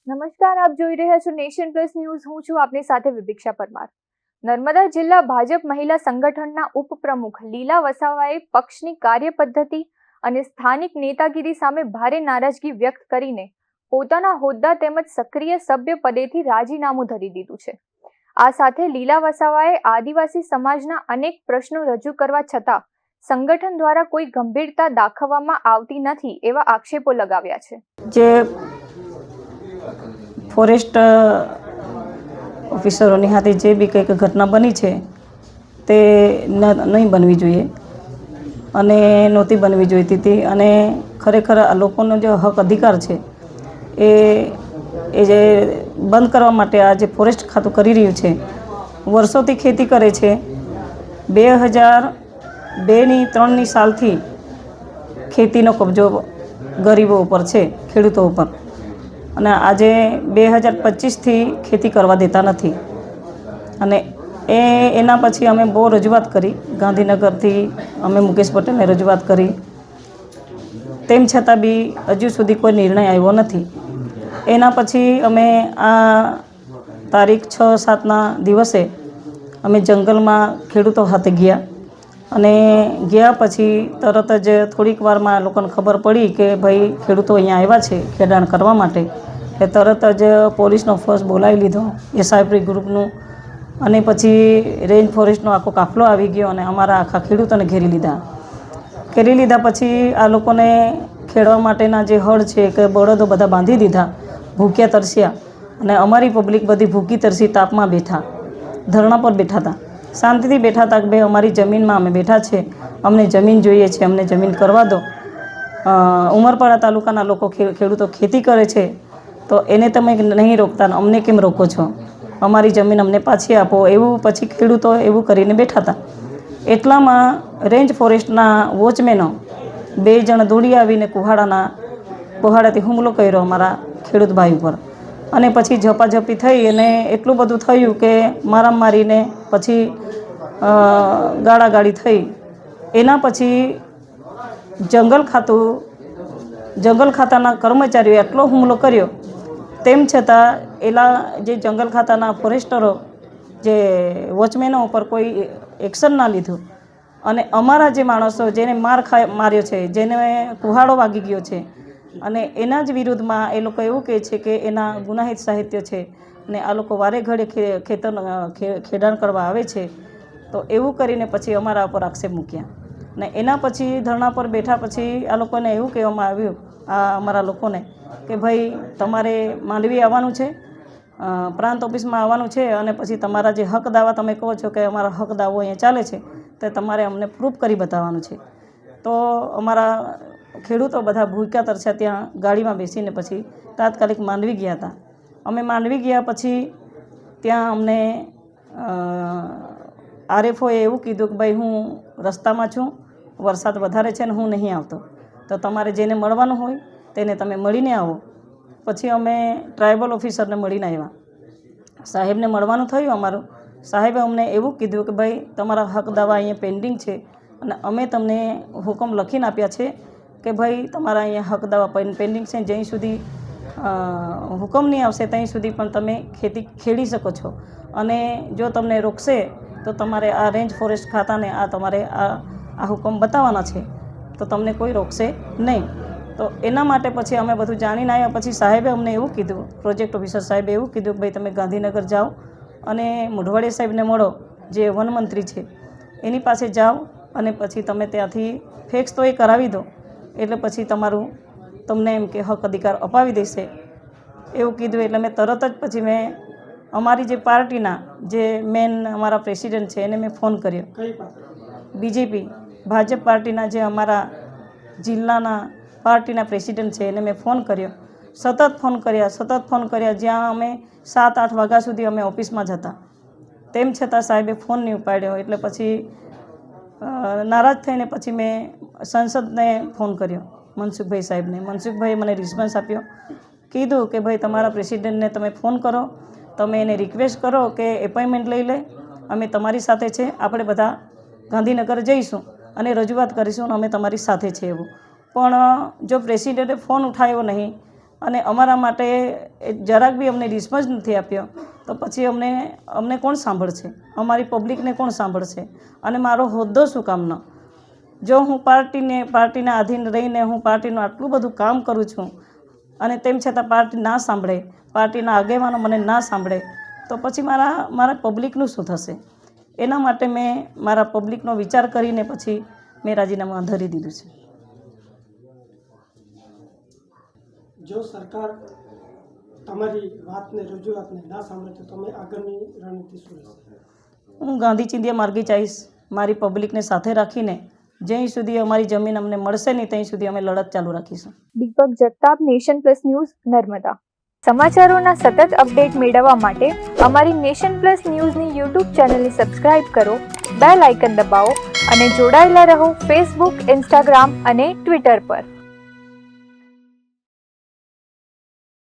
નમસ્કાર, આપ જોઈ રહ્યા છો નેશન પ્લસ ન્યૂઝ. હું છું આપની સાથે વિભિક્ષા પરમાર. નર્મદા જિલ્લા ભાજપ મહિલા સંગઠનના ઉપપ્રમુખ લીલા વસાવાએ પક્ષની કાર્યપદ્ધતિ અને સ્થાનિક નેતાગીરી સામે ભારે નારાજગી વ્યક્ત કરીને પોતાના હોદ્દા તેમજ સક્રિય સભ્ય પદેથી રાજીનામું ધરી દીધું છે. આ સાથે લીલા વસાવાએ આદિવાસી સમાજના અનેક પ્રશ્નો રજૂ કરવા છતાં સંગઠન દ્વારા કોઈ ગંભીરતા દાખવવામાં આવતી નથી એવા આક્ષેપો લગાવ્યા છે. જે ફોરેસ્ટ ઓફિસરોની હાથે જે બી કંઈક ઘટના બની છે તે નહીં બનવી જોઈએ અને નહોતી બનવી જોઈતી હતી. અને ખરેખર આ લોકોનો જે હક અધિકાર છે એ જે બંધ કરવા માટે આ જે ફોરેસ્ટ ખાતું કરી રહ્યું છે, વર્ષોથી ખેતી કરે છે. 2002-3ની સાલથી ખેતીનો કબજો ગરીબો ઉપર છે, ખેડૂતો ઉપર. અને આજે 2025થી ખેતી કરવા દેતા નથી. અને એના પછી અમે બહુ રજૂઆત કરી, ગાંધીનગરથી અમે મુકેશ પટેલને રજૂઆત કરી, તેમ છતાં બી હજુ સુધી કોઈ નિર્ણય આવ્યો નથી. એના પછી અમે આ તારીખ 6-7ના દિવસે અમે જંગલમાં ખેડૂતો સાથે ગયા. અને ગયા પછી તરત જ થોડીક વારમાં લોકોને ખબર પડી કે ભાઈ ખેડૂતો અહીંયા આવ્યા છે ખેડાણ કરવા માટે. એ તરત જ પોલીસનો ફોર્સ બોલાવી લીધો, એસઆઈપી ગ્રુપનું. અને પછી રેન્જ ફોરેસ્ટનો આખો કાફલો આવી ગયો અને અમારા આખા ખેડૂતોને ઘેરી લીધા. પછી આ લોકોને ખેડવા માટેના જે હળ છે કે બળદો બધા બાંધી દીધા, ભૂખ્યા તરસ્યા. અને અમારી પબ્લિક બધી ભૂખી તરસી તાપમાં બેઠા, ધરણા પર બેઠા હતા, શાંતિથી બેઠા હતા કે ભાઈ અમારી જમીનમાં અમે બેઠા છે, અમને જમીન જોઈએ છે, અમને જમીન કરવા દો. ઉમરપાડા તાલુકાના લોકો ખેડૂતો ખેતી કરે છે તો એને તમે નહીં રોકતા, અમને કેમ રોકો છો? અમારી જમીન અમને પાછી આપો. એવું પછી ખેડૂતો એવું કરીને બેઠા હતા. એટલામાં રેન્જ ફોરેસ્ટના વોચમેનો 2 જણ દોડી આવીને કુહાડાથી હુમલો કર્યો અમારા ખેડૂત ભાઈ ઉપર. અને પછી ઝપાઝપી થઈ અને એટલું બધું થયું કે મારીને પછી ગાળાગાળી થઈ. એના પછી જંગલ ખાતાના કર્મચારીઓએ એટલો હુમલો કર્યો. તેમ છતાં જે જંગલ ખાતાના ફોરેસ્ટરો જે વોચમેનો ઉપર કોઈ એક્શન ના લીધું. અને અમારા જે માણસો જેને માર્યો છે, જેને કુહાડો વાગી ગયો છે, અને એના જ વિરુદ્ધમાં એ લોકો એવું કહે છે કે એના ગુનાહિત સાહિત્ય છે અને આ લોકો વારે ઘડે ખેડાણ કરવા આવે છે. તો એવું કરીને પછી અમારા ઉપર આક્ષેપ મૂક્યા. અને એના પછી ધરણા પર બેઠા પછી આ લોકોને એવું કહેવામાં આવ્યું, આ અમારા લોકોને, કે ભાઈ તમારે માંડવી આવવાનું છે, પ્રાંત ઓફિસમાં આવવાનું છે, અને પછી તમારા જે હક દાવા તમે કહો છો કે અમારા હક દાવો અહીંયા ચાલે છે તે તમારે અમને પ્રૂફ કરી બતાવવાનું છે. તો અમારા ખેડૂતો બધા ભૂખ્યા તરસ્યા ત્યાં ગાડીમાં બેસીને પછી તાત્કાલિક માંડવી ગયા હતા. અમે માંડવી ગયા પછી ત્યાં અમને આરએફઓએ એવું કીધું કે ભાઈ હું રસ્તામાં છું, વરસાદ વધારે છે ને હું નહીં આવતો, તો તમારે જેને મળવાનું હોય તેને તમે મળીને આવો. પછી અમે ટ્રાઇબલ ઓફિસરને મળીને આવ્યા. સાહેબને મળવાનું થયું અમારું. સાહેબે અમને એવું કીધું કે ભાઈ તમારા હક દાવા અહીંયા પેન્ડિંગ છે અને અમે તમને હુકમ લખીને આપ્યા છે કે ભાઈ તમારા અહીંયા હક દાવા પેન્ડિંગ છે, જ્યાં સુધી હુકમ નહીં આવશે ત્યાં સુધી પણ તમે ખેતી ખેડી શકો છો. અને જો તમને રોકશે તો તમારે આ રેન્જ ફોરેસ્ટ ખાતાને તમારે આ હુકમ બતાવવાના છે, તો તમને કોઈ રોકશે નહીં. તો એના માટે પછી અમે બધું જાણીને આવ્યા. પછી સાહેબે અમને એવું કીધું, પ્રોજેક્ટ ઓફિસર સાહેબે એવું કીધું કે ભાઈ તમે ગાંધીનગર જાઓ અને મોઢવાડિયા સાહેબને મળો, જે વનમંત્રી છે, એની પાસે જાઓ અને પછી તમે ત્યાંથી ફેક્સ તો એ કરાવી દો, એટલે પછી તમને એમ કે હક અધિકાર અપાવી દેશે એવું કીધું. એટલે મેં તરત જ પછી અમારી જે પાર્ટીના જે મેન અમારા પ્રેસિડેન્ટ છે એને મેં ફોન કર્યો. બીજેપી ભાજપ પાર્ટીના જે અમારા જિલ્લાના પાર્ટીના પ્રેસિડેન્ટ છે એને મેં ફોન કર્યો. સતત ફોન કર્યા, જ્યાં અમે 7-8 વાગ્યા સુધી અમે ઓફિસમાં જ હતા. તેમ છતાં સાહેબે ફોન નહીં ઉપાડ્યો. એટલે પછી નારાજ થઈને પછી મેં સંસદને ફોન કર્યો, મનસુખભાઈ સાહેબને. મનસુખભાઈએ મને રિસ્પોન્સ આપ્યો, કીધું કે ભાઈ તમારા પ્રેસિડેન્ટને તમે ફોન કરો, તમે એને રિક્વેસ્ટ કરો કે એપોઇન્ટમેન્ટ લઈ લે, અમે તમારી સાથે છે, આપણે બધા ગાંધીનગર જઈશું અને રજૂઆત કરીશું અને અમે તમારી સાથે છે એવું. પણ જો પ્રેસિડેન્ટે ફોન ઉઠાવ્યો નહીં અને અમારા માટે જરાક બી અમને રિસ્પોન્સ નથી આપ્યો તો પછી અમને કોણ સાંભળશે? અમારી પબ્લિકને કોણ સાંભળશે? અને મારો હોદ્દો શું કામનો? જો હું પાર્ટીના આધીન રહીને હું પાર્ટીનું આટલું બધું કામ કરું છું અને તેમ છતાં પાર્ટી ના સાંભળે, પાર્ટીના આગેવાનો મને ના સાંભળે તો પછી મારા પબ્લિકનું શું થશે? એના માટે મેં મારા પબ્લિકનો વિચાર કરીને પછી મેં રાજીનામું ધરી દીધું છે. જો સરકાર તમારી વાતને રજૂઆતને ના સાંભળે તો તમે આગળની રણનીતિ શું રહેશે? હું ગાંધી ચિંધ્યા માર્ગે જઈશ, મારી પબ્લિકને સાથે રાખીને જ્યાં સુધી અમારી જમીન અમને મળશે નહીં ત્યાં સુધી અમે લડત ચાલુ રાખીશું. Deepak Jagtap, Nation Plus News, Narmada. સમાચારોના સતત અપડેટ મેળવવા માટે અમારી નેશન પ્લસ ન્યૂઝની યુટ્યુબ ચેનલને સબસ્ક્રાઇબ કરો, બેલ આઇકન દબાવો અને જોડાયેલા રહો ફેસબુક, ઇન્સ્ટાગ્રામ અને ટ્વિટર પર.